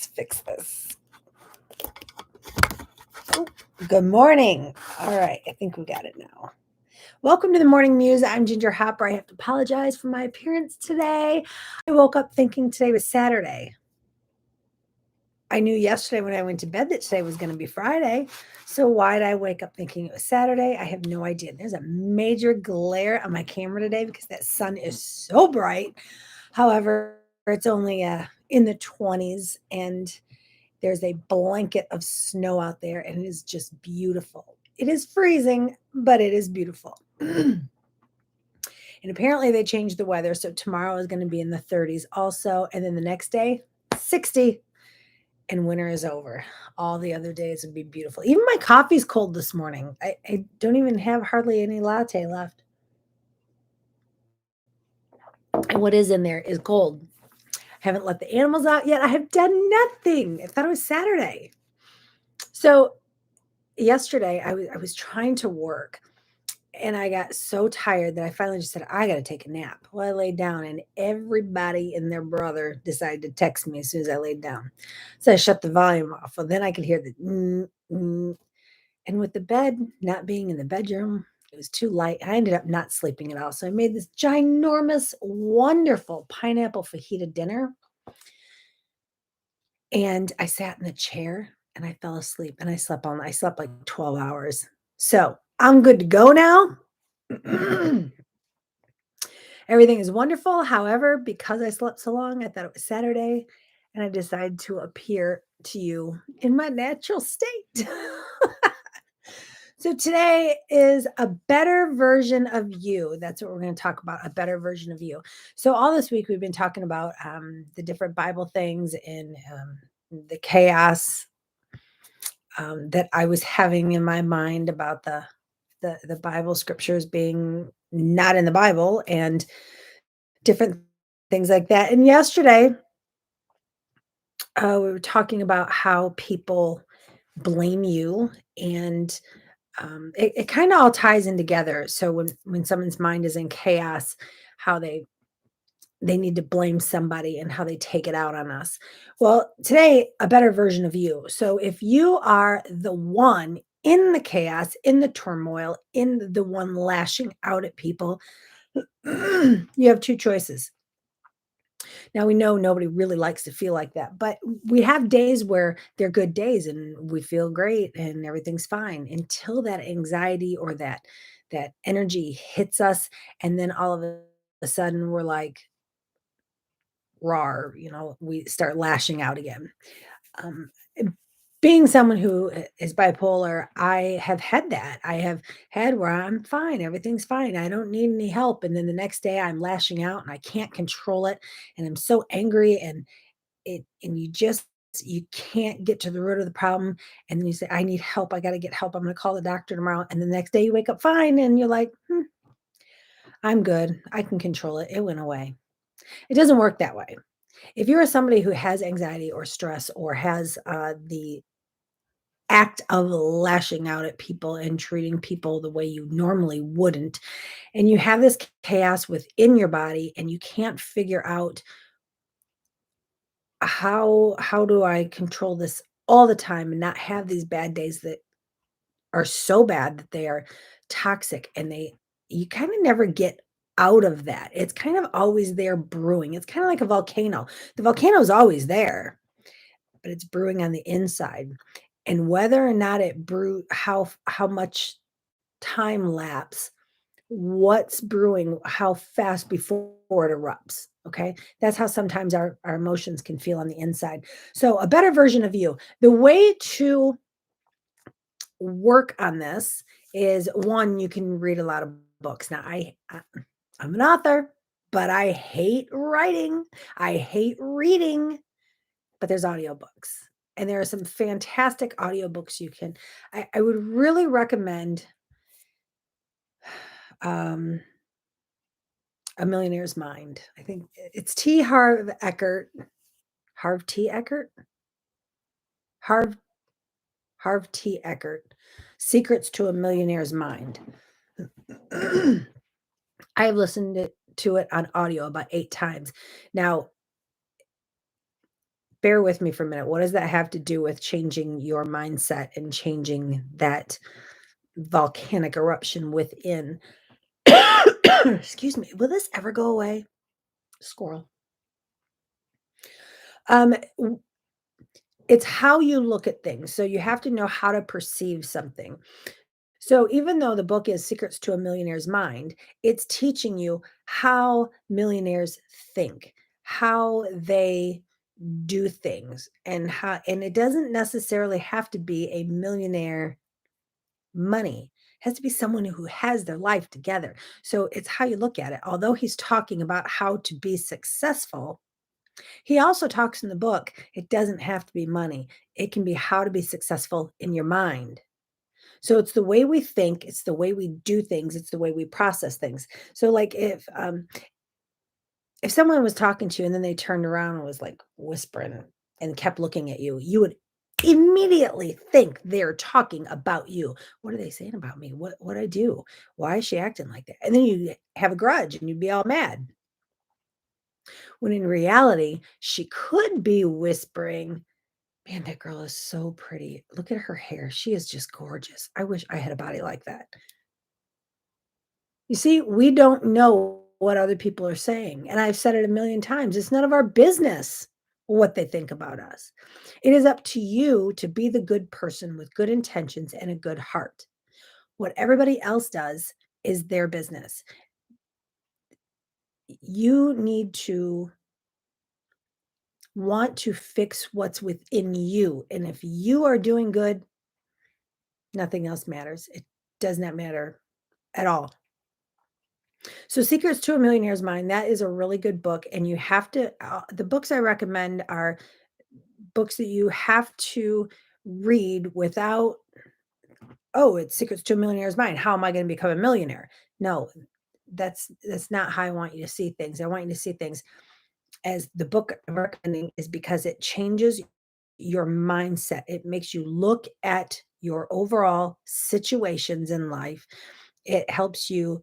Let's fix this. Oh, good morning. All right, I think we got it now. Welcome to the Morning Muse. I'm Ginger Hopper. I have to apologize for my appearance today. I woke up thinking today was Saturday. I knew yesterday when I went to bed that today was going to be Friday. So why did I wake up thinking it was Saturday? I have no idea. There's a major glare on my camera today because that sun is so bright. However, it's only in the 20s and there's a blanket of snow out there and it is just beautiful. It is freezing, but it is beautiful. And apparently they changed the weather. So tomorrow is going to be in the 30s also. And then the next day, 60. And winter is over. All the other days would be beautiful. Even my coffee's cold this morning. I don't even have hardly any latte left. And what is in there is cold. Haven't let the animals out yet. I have done nothing. I thought it was Saturday. So yesterday I was trying to work and I got so tired that I finally just said, I got to take a nap. Well, I laid down and everybody and their brother decided to text me as soon as I laid down. So I shut the volume off. Well, then I could hear the and with the bed not being in the bedroom, it was too light. I ended up not sleeping at all. So I made this ginormous, wonderful pineapple fajita dinner. And I sat in the chair and I fell asleep and I slept all night. I slept like 12 hours. So I'm good to go now. Everything is wonderful. However, because I slept so long, I thought it was Saturday and I decided to appear to you in my natural state. So today is a better version of you. That's what we're going to talk about, a better version of you. So all this week we've been talking about the different Bible things and the chaos that I was having in my mind about the Bible scriptures being not in the Bible and different things like that. And yesterday we were talking about how people blame you and it kind of all ties in together. So when someone's mind is in chaos, how they need to blame somebody and how they take it out on us. Well, today a better version of you. So if you are the one in the chaos, in the turmoil, in the one lashing out at people, you have two choices. Now we know nobody really likes to feel like that, but we have days where they're good days and we feel great and everything's fine until that anxiety or that energy hits us and then all of a sudden we're like raw, we start lashing out again. Um, being someone who is bipolar, I have had that. I have had where I'm fine, everything's fine. I don't need any help. And then the next day I'm lashing out and I can't control it. And I'm so angry and you can't get to the root of the problem. And then you say, I need help. I got to get help. I'm going to call the doctor tomorrow. And the next day you wake up fine and you're like, I'm good. I can control it. It went away. It doesn't work that way. If you're somebody who has anxiety or stress or has the act of lashing out at people and treating people the way you normally wouldn't, and you have this chaos within your body and you can't figure out how do I control this all the time and not have these bad days that are so bad that they are toxic and you kind of never get out of that. It's kind of always there brewing. It's kind of like a volcano. The volcano is always there, but it's brewing on the inside. And whether or not it brew how much time lapse, what's brewing, how fast before it erupts. Okay. That's how sometimes our emotions can feel on the inside. So a better version of you. The way to work on this is one, you can read a lot of books. Now I'm an author, but I hate writing. I hate reading, but there's audiobooks. And there are some fantastic audiobooks I would really recommend um A Millionaire's Mind. I think it's T. Harv Eckert. Harv T. Eckert? Harv Harv T. Eckert. Secrets to a Millionaire's Mind. I've listened to it on audio about 8 times. Now, bear with me for a minute. What does that have to do with changing your mindset and changing that volcanic eruption within? Excuse me. Will this ever go away? Squirrel. W It's how you look at things. So you have to know how to perceive something. So even though the book is Secrets to a Millionaire's Mind, it's teaching you how millionaires think, how they do things, and it doesn't necessarily have to be a millionaire money. It has to be someone who has their life together. So it's how you look at it. Although he's talking about how to be successful, he also talks in the book, it doesn't have to be money. It can be how to be successful in your mind. So it's the way we think, it's the way we do things, it's the way we process things. So like if someone was talking to you and then they turned around and was like whispering and kept looking at you, you would immediately think they're talking about you. What are they saying about me? What I do? Why is she acting like that? And then you have a grudge and you'd be all mad. When in reality, she could be whispering, "Man, that girl is so pretty. Look at her hair. She is just gorgeous. I wish I had a body like that." You see, we don't know what other people are saying, and I've said it a million times. It's none of our business what they think about us. It is up to you to be the good person with good intentions and a good heart. What everybody else does is their business. You need to want to fix what's within you, and if you are doing good, nothing else matters. It does not matter at all. So, Secrets to a Millionaire's Mind, that is a really good book, and you have to the books I recommend are books that you have to read without, "Oh, it's Secrets to a Millionaire's Mind. How am I gonna become a millionaire?" No, that's not how I want you to see things. I want you to see things as the book I'm recommending is because it changes your mindset. It makes you look at your overall situations in life. It helps you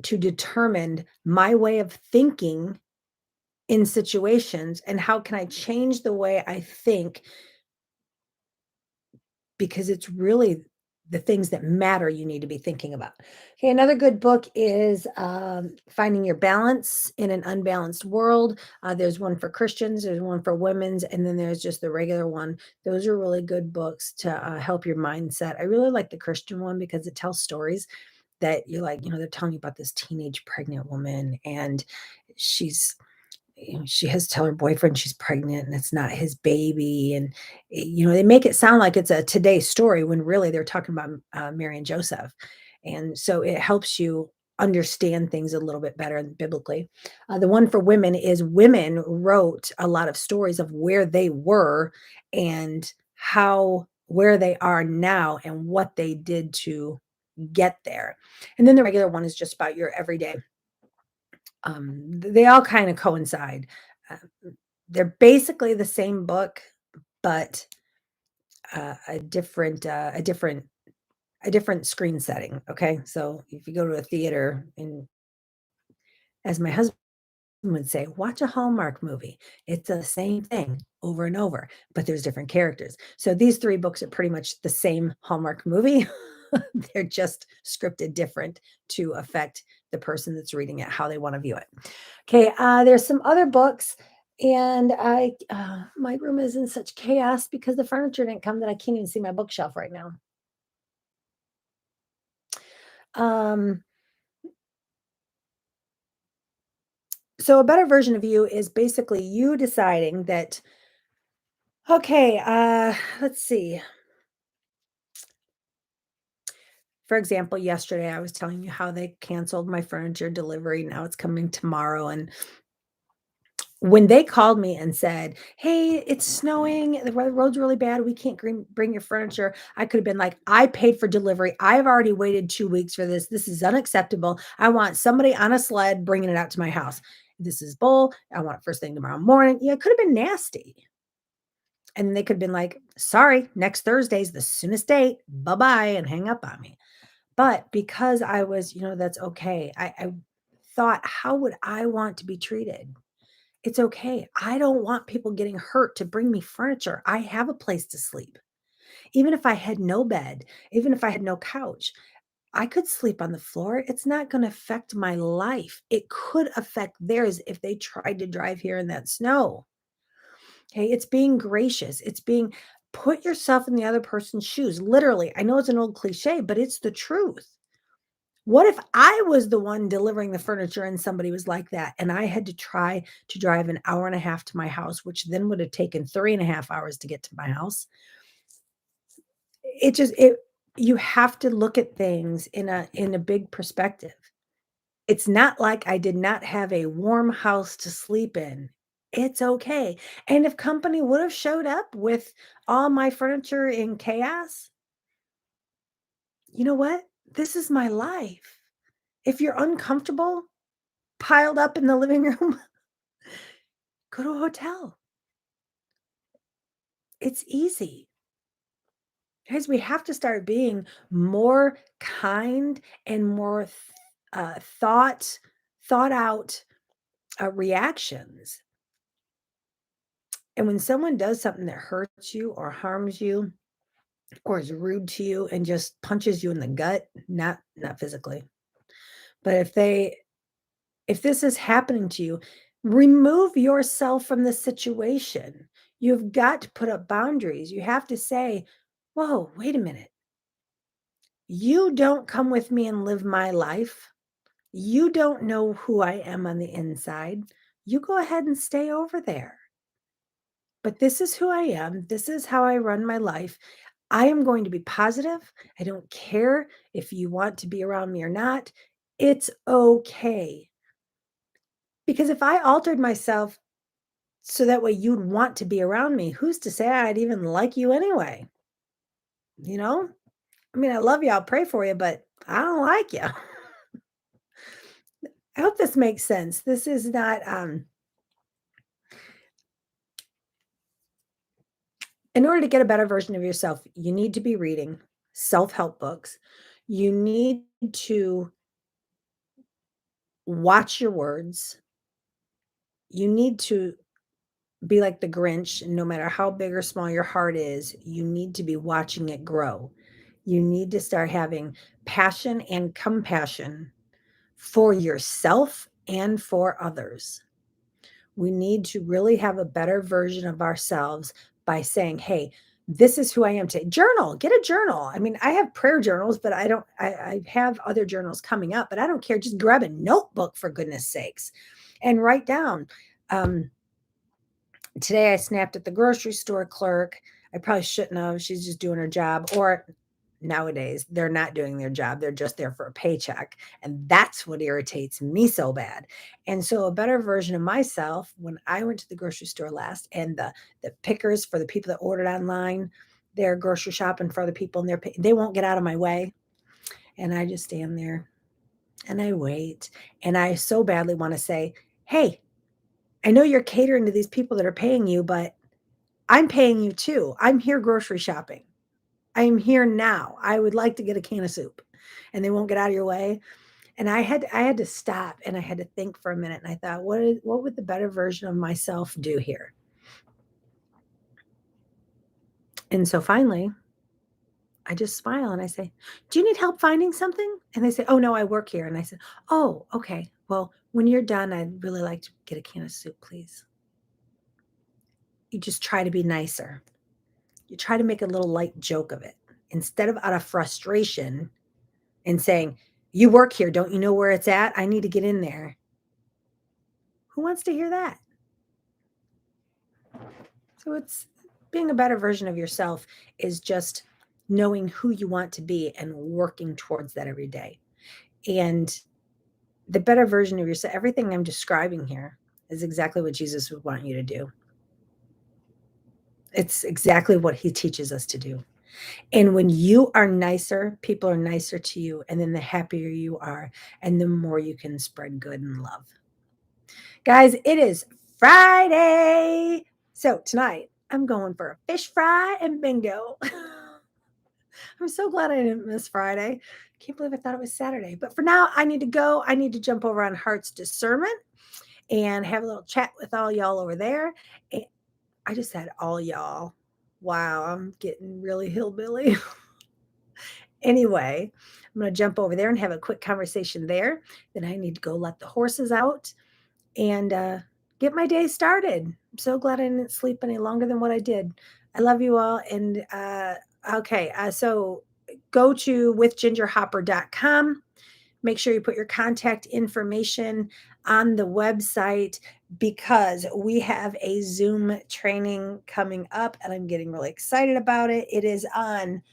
to determine my way of thinking in situations and how can I change the way I think because it's really the things that matter you need to be thinking about. Okay, another good book is Finding Your Balance in an Unbalanced World. There's one for Christians, there's one for women's, and then there's just the regular one. Those are really good books to help your mindset. I really like the Christian one because it tells stories that you're like, they're telling you about this teenage pregnant woman and she's she has to tell her boyfriend she's pregnant and it's not his baby. And, they make it sound like it's a today story when really they're talking about Mary and Joseph. And so it helps you understand things a little bit better biblically. The one for women is women wrote a lot of stories of where they were and where they are now and what they did to get there. And then the regular one is just about your everyday. They all kind of coincide. Uh, they're basically the same book, but a different screen setting. Okay, so if you go to a theater, and as my husband would say, watch a Hallmark movie. It's the same thing over and over, but there's different characters. So these three books are pretty much the same Hallmark movie. They're just scripted different to affect the person that's reading it, how they want to view it. Okay, there's some other books, and my room is in such chaos because the furniture didn't come that I can't even see my bookshelf right now. Um, so a better version of you is basically you deciding that, okay, let's see. For example, yesterday I was telling you how they canceled my furniture delivery. Now it's coming tomorrow. And when they called me and said, "Hey, it's snowing, the road's really bad, we can't bring your furniture," I could have been like, "I paid for delivery. I've already waited 2 weeks for this. This is unacceptable. I want somebody on a sled bringing it out to my house. This is bull. I want it first thing tomorrow morning." Yeah, it could have been nasty. And they could have been like, "Sorry, next Thursday's the soonest date. Bye-bye," and hang up on me. But because I was, that's okay. I thought, how would I want to be treated? It's okay. I don't want people getting hurt to bring me furniture. I have a place to sleep. Even if I had no bed, even if I had no couch, I could sleep on the floor. It's not going to affect my life. It could affect theirs if they tried to drive here in that snow. Okay. It's being gracious. It's being put yourself in the other person's shoes. Literally, I know it's an old cliche, but it's the truth. What if I was the one delivering the furniture and somebody was like that and I had to try to drive an hour and a half to my house, which then would have taken 3.5 hours to get to my house? It you have to look at things in a big perspective. It's not like I did not have a warm house to sleep in. It's okay. And if company would have showed up with all my furniture in chaos, you know what? This is my life. If you're uncomfortable, piled up in the living room, go to a hotel. It's easy. Guys, we have to start being more kind and more thought out reactions. And when someone does something that hurts you or harms you or is rude to you and just punches you in the gut, not physically, but if this is happening to you, remove yourself from the situation. You've got to put up boundaries. You have to say, whoa, wait a minute. You don't come with me and live my life. You don't know who I am on the inside. You go ahead and stay over there. But this is who I am. This is how I run my life. I am going to be positive. I don't care if you want to be around me or not. It's okay. Because if I altered myself so that way you'd want to be around me, who's to say I'd even like you anyway? You know? I mean, I love you. I'll pray for you, but I don't like you. I hope this makes sense. This is not in order to get a better version of yourself, you need to be reading self-help books. You need to watch your words. You need to be like the Grinch, no matter how big or small your heart is, you need to be watching it grow. You need to start having passion and compassion for yourself and for others. We need to really have a better version of ourselves by saying, hey, this is who I am today. Journal, get a journal. I mean, I have prayer journals, but I have other journals coming up, but I don't care. Just grab a notebook for goodness sakes and write down. Um, Today I snapped at the grocery store clerk. I probably shouldn't have. She's just doing her job. Or nowadays, they're not doing their job. They're just there for a paycheck. And that's what irritates me so bad. And so a better version of myself, when I went to the grocery store last and the pickers for the people that ordered online, they're grocery shopping for other people and they won't get out of my way. And I just stand there and I wait. And I so badly want to say, hey, I know you're catering to these people that are paying you, but I'm paying you too. I'm here grocery shopping. I'm here now. I would like to get a can of soup. And they won't get out of your way. And I had to stop and I had to think for a minute and I thought, what would the better version of myself do here? And so finally, I just smile and I say, "Do you need help finding something?" And they say, "Oh no, I work here." And I said, "Oh, okay. Well, when you're done, I'd really like to get a can of soup, please." You just try to be nicer. You try to make a little light joke of it instead of out of frustration and saying, "You work here, don't you know where it's at? I need to get in there." Who wants to hear that? So it's being a better version of yourself is just knowing who you want to be and working towards that every day. And the better version of yourself, everything I'm describing here is exactly what Jesus would want you to do. It's exactly what he teaches us to do. And when you are nicer, people are nicer to you. And then the happier you are, and the more you can spread good and love. Guys, it is Friday. So tonight, I'm going for a fish fry and bingo. I'm so glad I didn't miss Friday. Can't believe I thought it was Saturday. But for now, I need to go. I need to jump over on Heart's Discernment. and have a little chat with all y'all over there. And I just said all y'all. Wow, I'm getting really hillbilly. Anyway, I'm going to jump over there and have a quick conversation there. Then I need to go let the horses out and get my day started. I'm so glad I didn't sleep any longer than what I did. I love you all. And okay, so go to withgingerhopper.com. Make sure you put your contact information on the website because we have a Zoom training coming up and I'm getting really excited about it. It is on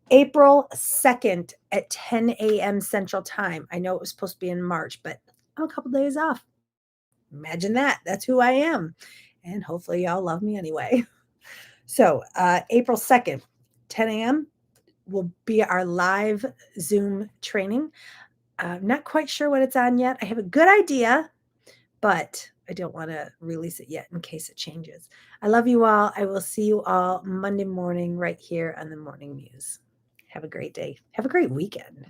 April 2nd at 10 a.m. Central Time. I know it was supposed to be in March, but I'm a couple days off. Imagine that. That's who I am. And hopefully, y'all love me anyway. So, April 2nd, 10 a.m. will be our live Zoom training. I'm not quite sure what it's on yet. I have a good idea, but I don't want to release it yet in case it changes. I love you all. I will see you all Monday morning right here on the Morning Muse. Have a great day. Have a great weekend.